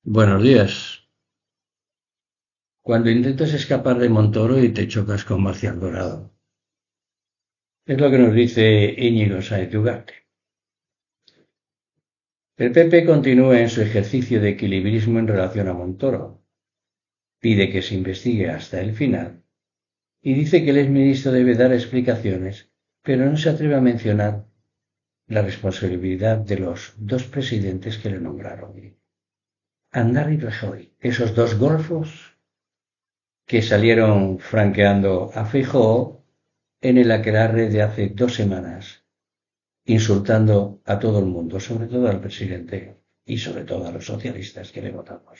Buenos días. Cuando intentas escapar de Montoro y te chocas con Marcial Dorado. Es lo que nos dice Íñigo Sáenz de Ugarte. El PP continúa en su ejercicio de equilibrismo en relación a Montoro. Pide que se investigue hasta el final y dice que el exministro debe dar explicaciones, pero no se atreve a mencionar la responsabilidad de los dos presidentes que le nombraron. Aznar y Rajoy, esos dos golfos que salieron franqueando a Feijóo en el aquelarre de hace 2 semanas, insultando a todo el mundo, sobre todo al presidente y sobre todo a los socialistas que le votamos.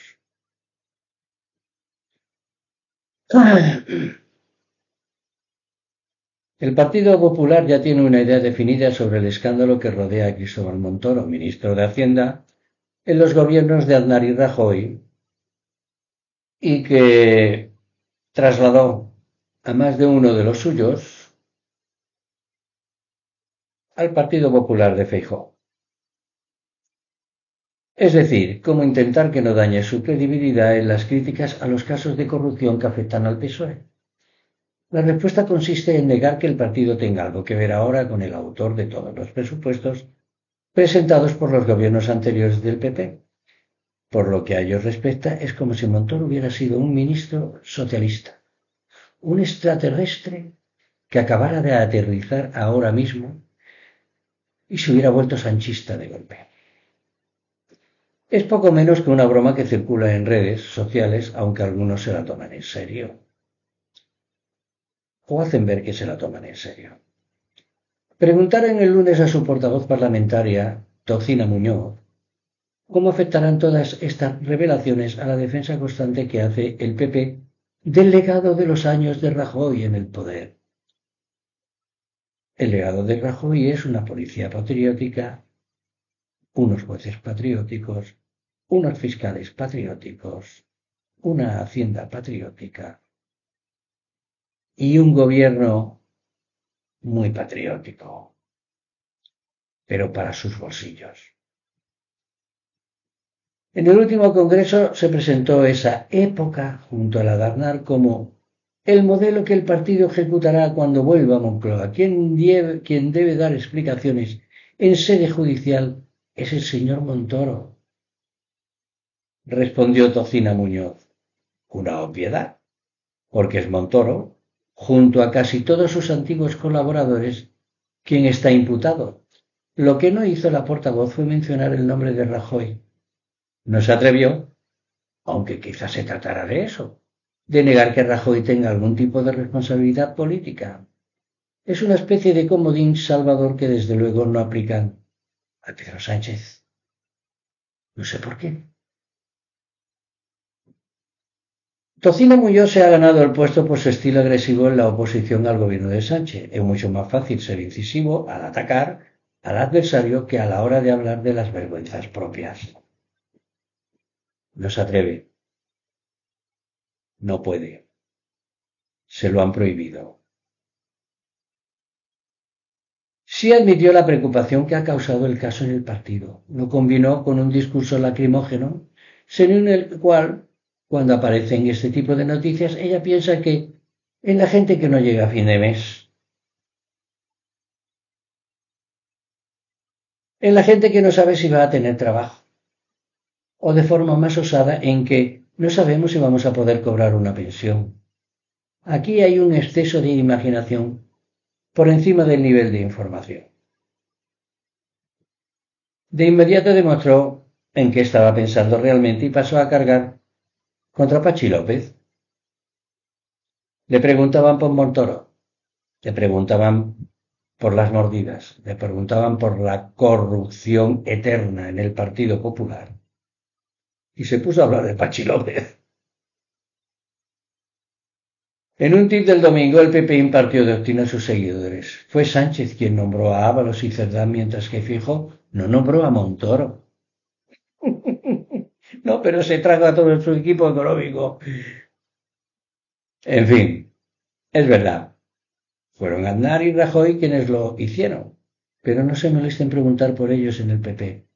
El Partido Popular ya tiene una idea definida sobre el escándalo que rodea a Cristóbal Montoro, ministro de Hacienda, en los gobiernos de Aznar y Rajoy, y que trasladó a más de uno de los suyos al Partido Popular de Feijóo. Es decir, cómo intentar que no dañe su credibilidad en las críticas a los casos de corrupción que afectan al PSOE. La respuesta consiste en negar que el partido tenga algo que ver ahora con el autor de todos los presupuestos presentados por los gobiernos anteriores del PP. Por lo que a ellos respecta, es como si Montoro hubiera sido un ministro socialista, un extraterrestre que acabara de aterrizar ahora mismo y se hubiera vuelto sanchista de golpe. Es poco menos que una broma que circula en redes sociales, aunque algunos se la toman en serio. O hacen ver que se la toman en serio. Preguntaron el lunes a su portavoz parlamentaria, Tocina Muñoz, cómo afectarán todas estas revelaciones a la defensa constante que hace el PP del legado de los años de Rajoy en el poder. El legado de Rajoy es una policía patriótica, unos jueces patrióticos, unos fiscales patrióticos, una hacienda patriótica y un gobierno muy patriótico, pero para sus bolsillos. En el último congreso se presentó esa época junto a la de Aznar como el modelo que el partido ejecutará cuando vuelva a Moncloa. Quien debe dar explicaciones en sede judicial es el señor Montoro, respondió Tocina Muñoz. Una obviedad, porque es Montoro, junto a casi todos sus antiguos colaboradores, quien está imputado. Lo que no hizo la portavoz fue mencionar el nombre de Rajoy. No se atrevió, aunque quizás se tratara de eso, de negar que Rajoy tenga algún tipo de responsabilidad política. Es una especie de comodín salvador que desde luego no aplican a Pedro Sánchez. No sé por qué. Tocino Muñoz se ha ganado el puesto por su estilo agresivo en la oposición al gobierno de Sánchez. Es mucho más fácil ser incisivo al atacar al adversario que a la hora de hablar de las vergüenzas propias. No se atreve. No puede. Se lo han prohibido. Sí admitió la preocupación que ha causado el caso en el partido. Lo combinó con un discurso lacrimógeno, según el cual, cuando aparecen este tipo de noticias, ella piensa que en la gente que no llega a fin de mes, en la gente que no sabe si va a tener trabajo, o de forma más osada en que no sabemos si vamos a poder cobrar una pensión. Aquí hay un exceso de imaginación por encima del nivel de información. De inmediato demostró en qué estaba pensando realmente y pasó a cargar contra Pachi López. Le preguntaban por Montoro, le preguntaban por las mordidas, le preguntaban por la corrupción eterna en el Partido Popular. Y se puso a hablar de Pachi López. En un tuit del domingo, el PP impartió doctrina a sus seguidores. Fue Sánchez quien nombró a Ábalos y Cerdán, mientras que Feijóo no nombró a Montoro. No, pero se traga a todo su equipo económico. En fin, es verdad. Fueron Aznar y Rajoy quienes lo hicieron, pero no se molesten en preguntar por ellos en el PP.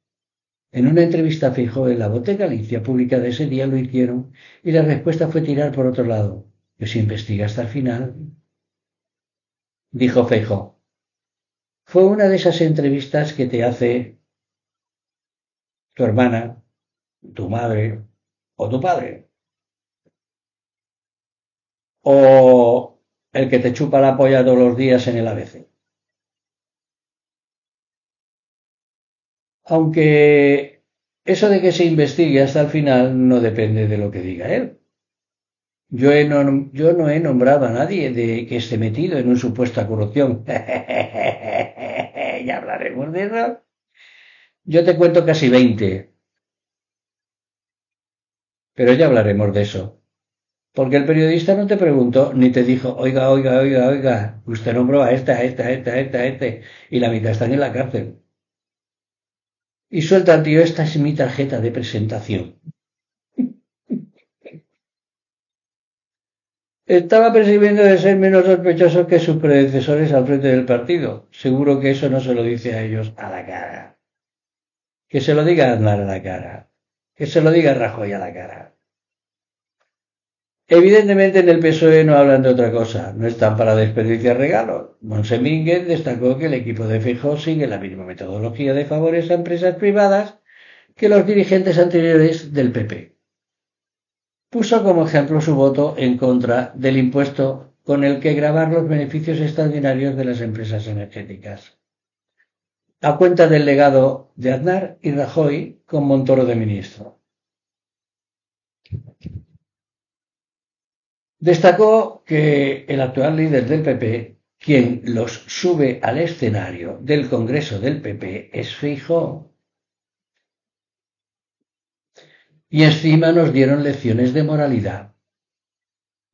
En una entrevista a Feijóo en La Voz de Galicia publicada ese día lo hicieron y la respuesta fue tirar por otro lado, que se investiga hasta el final. Dijo Feijóo: fue una de esas entrevistas que te hace tu hermana, tu madre o tu padre, o el que te chupa la polla todos los días en el ABC. Aunque eso de que se investigue hasta el final no depende de lo que diga él. Yo no he nombrado a nadie de que esté metido en una supuesta corrupción. Ya hablaremos de eso. Yo te cuento casi 20, pero ya hablaremos de eso. Porque el periodista no te preguntó ni te dijo: oiga, oiga, oiga, oiga, usted nombró a este, y la mitad están en la cárcel. Y suelta, tío, esta es mi tarjeta de presentación. Estaba percibiendo de ser menos sospechoso que sus predecesores al frente del partido. Seguro que eso no se lo dice a ellos a la cara. Que se lo diga a Aznar a la cara. Que se lo diga a Rajoy a la cara. Evidentemente en el PSOE no hablan de otra cosa, no están para desperdiciar regalos. Monse Mínguez destacó que el equipo de Feijóo sigue la misma metodología de favores a empresas privadas que los dirigentes anteriores del PP. Puso como ejemplo su voto en contra del impuesto con el que gravar los beneficios extraordinarios de las empresas energéticas, a cuenta del legado de Aznar y Rajoy con Montoro de ministro. Destacó que el actual líder del PP, quien los sube al escenario del Congreso del PP, es Feijóo. Y encima nos dieron lecciones de moralidad.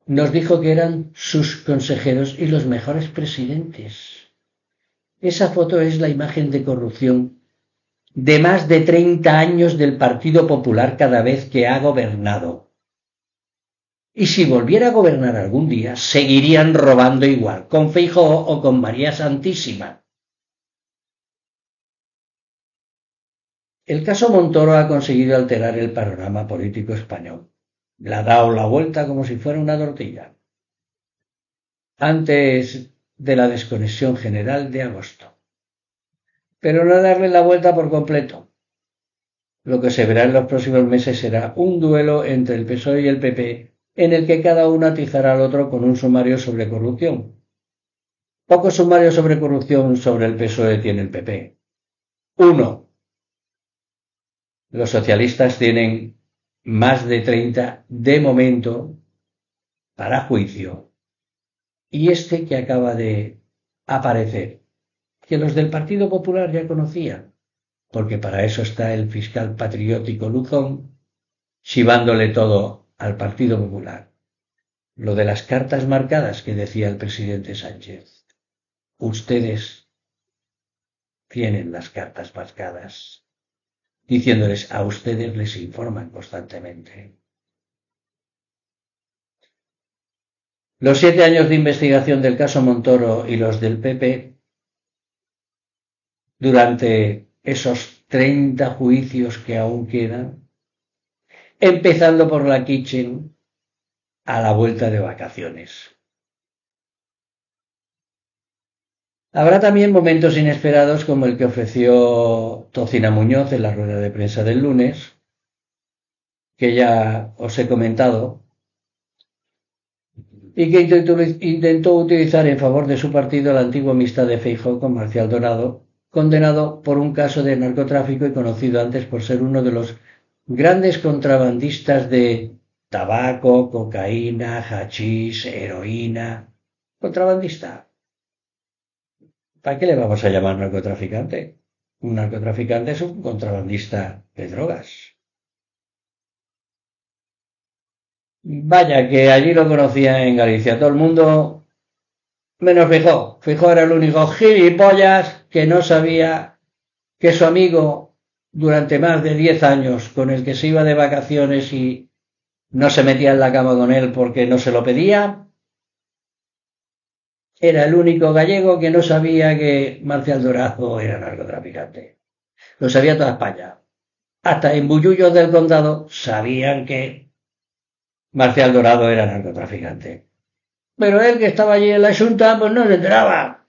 Nos dijo que eran sus consejeros y los mejores presidentes. Esa foto es la imagen de corrupción de más de 30 años del Partido Popular cada vez que ha gobernado. Y si volviera a gobernar algún día, seguirían robando igual, con Feijóo o con María Santísima. El caso Montoro ha conseguido alterar el panorama político español. Le ha dado la vuelta como si fuera una tortilla. Antes de la desconexión general de agosto. Pero no darle la vuelta por completo. Lo que se verá en los próximos meses será un duelo entre el PSOE y el PP, en el que cada uno atizará al otro con un sumario sobre corrupción. Poco sumario sobre corrupción sobre el PSOE tiene el PP. 1. Los socialistas tienen más de 30 de momento para juicio. Y este que acaba de aparecer, que los del Partido Popular ya conocían, porque para eso está el fiscal patriótico Luzón, chivándole todo al Partido Popular. Lo de las cartas marcadas que decía el presidente Sánchez. Ustedes tienen las cartas marcadas, diciéndoles a ustedes, les informan constantemente. Los 7 años de investigación del caso Montoro y los del PP, durante esos 30 juicios que aún quedan, empezando por la Kitchen, a la vuelta de vacaciones. Habrá también momentos inesperados como el que ofreció Tocina Muñoz en la rueda de prensa del lunes, que ya os he comentado, y que intentó utilizar en favor de su partido la antigua amistad de Feijóo con Marcial Dorado, condenado por un caso de narcotráfico y conocido antes por ser uno de los grandes contrabandistas de tabaco, cocaína, hachís, heroína. Contrabandista. ¿Para qué le vamos a llamar narcotraficante? Un narcotraficante es un contrabandista de drogas. Vaya, que allí lo conocía en Galicia todo el mundo, menos Feijóo. Feijóo era el único gilipollas que no sabía que su amigo, durante más de 10 años, con el que se iba de vacaciones y no se metía en la cama con él porque no se lo pedía, era el único gallego que no sabía que Marcial Dorado era narcotraficante. Lo sabía toda España. hasta en bullullos del condado sabían que Marcial Dorado era narcotraficante. Pero él, que estaba allí en la Junta, pues no se enteraba.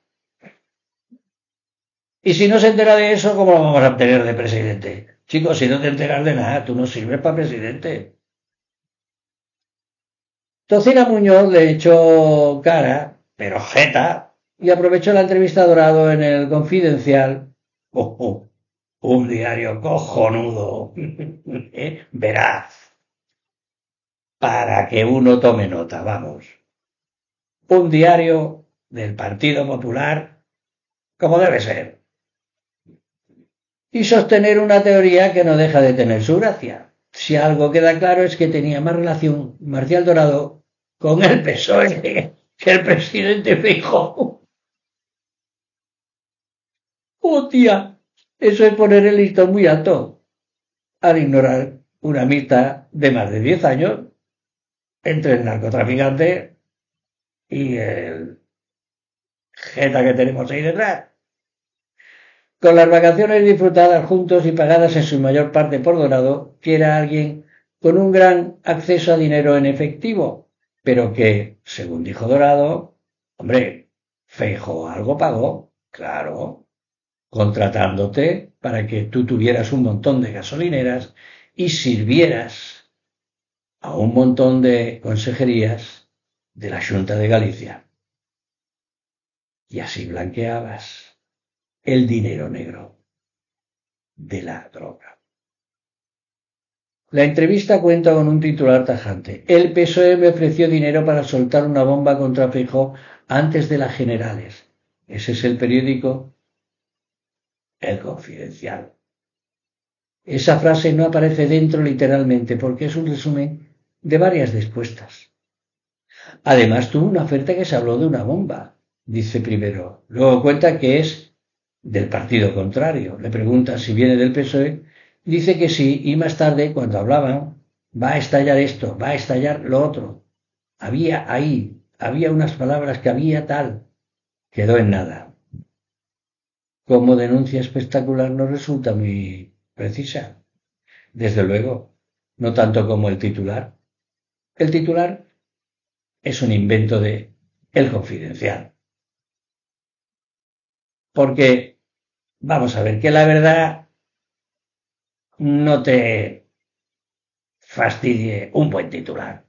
Y si no se entera de eso, ¿cómo lo vamos a obtener de presidente? Chicos, si no te enteras de nada, tú no sirves para presidente. Tocina Muñoz le echó cara, pero jeta, y aprovechó la entrevista a Dorado en el Confidencial. Un diario cojonudo, veraz, para que uno tome nota, vamos. Un diario del Partido Popular, como debe ser. Y sostener una teoría que no deja de tener su gracia. Si algo queda claro es que tenía más relación Marcial Dorado con el PSOE que el presidente Feijóo. ¡Hostia! Eso es poner el listón muy alto, al ignorar una amistad de más de 10 años entre el narcotraficante y el jeta que tenemos ahí detrás. Con las vacaciones disfrutadas juntos y pagadas en su mayor parte por Dorado, que era alguien con un gran acceso a dinero en efectivo, pero que, según dijo Dorado, hombre, Feijóo algo pagó, claro, contratándote para que tú tuvieras un montón de gasolineras y sirvieras a un montón de consejerías de la Xunta de Galicia. Y así blanqueabas el dinero negro de la droga. La entrevista cuenta con un titular tajante. El PSOE me ofreció dinero para soltar una bomba contra Feijóo antes de las generales. Ese es el periódico El Confidencial. Esa frase no aparece dentro literalmente porque es un resumen de varias respuestas. Además tuvo una oferta que se habló de una bomba, dice primero. Luego cuenta que es del partido contrario. Le pregunta si viene del PSOE. Dice que sí, y más tarde, cuando hablaban, va a estallar esto, va a estallar lo otro. Había unas palabras que había tal. Quedó en nada. Como denuncia espectacular no resulta muy precisa. Desde luego, no tanto como el titular. El titular es un invento de El Confidencial. Porque, vamos a ver, que la verdad no te fastidie un buen titular.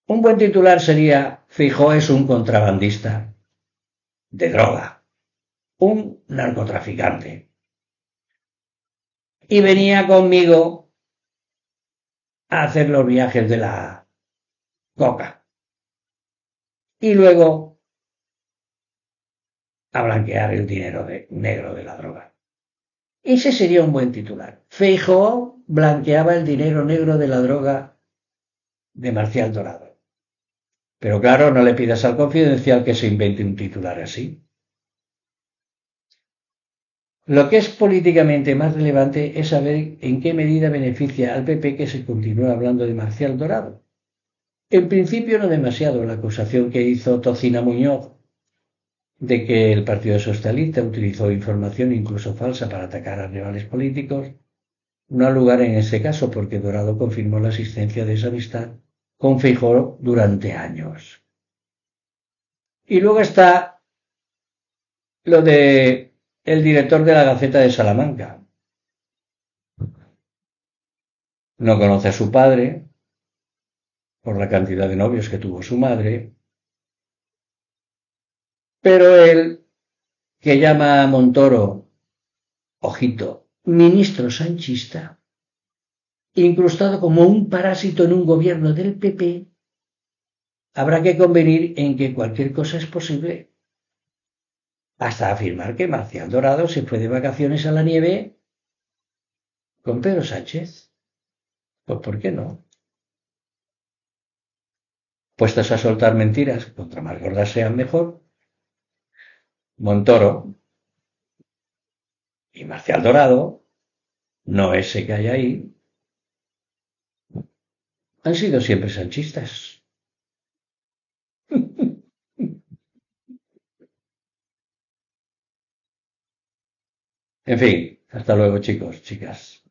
Un buen titular sería: Feijóo es un contrabandista de droga, un narcotraficante. Y venía conmigo a hacer los viajes de la coca. Y luego a blanquear el dinero negro de la droga. Ese sería un buen titular. Feijóo blanqueaba el dinero negro de la droga de Marcial Dorado. Pero claro, no le pidas al Confidencial que se invente un titular así. Lo que es políticamente más relevante es saber en qué medida beneficia al PP que se continúe hablando de Marcial Dorado. En principio no demasiado. La acusación que hizo Tocina Muñoz de que el Partido Socialista utilizó información incluso falsa para atacar a rivales políticos no ha lugar en ese caso, porque Dorado confirmó la existencia de esa amistad con Feijóo durante años. Y luego está lo de el director de la Gaceta de Salamanca. No conoce a su padre por la cantidad de novios que tuvo su madre, pero él, que llama a Montoro, ojito, ministro sanchista, incrustado como un parásito en un gobierno del PP, habrá que convenir en que cualquier cosa es posible, hasta afirmar que Marcial Dorado se fue de vacaciones a la nieve con Pedro Sánchez. Pues ¿por qué no? Puestos a soltar mentiras, contra más gordas sean mejor, Montoro y Marcial Dorado, no ese que hay ahí, han sido siempre sanchistas. En fin, Hasta luego, chicos, chicas.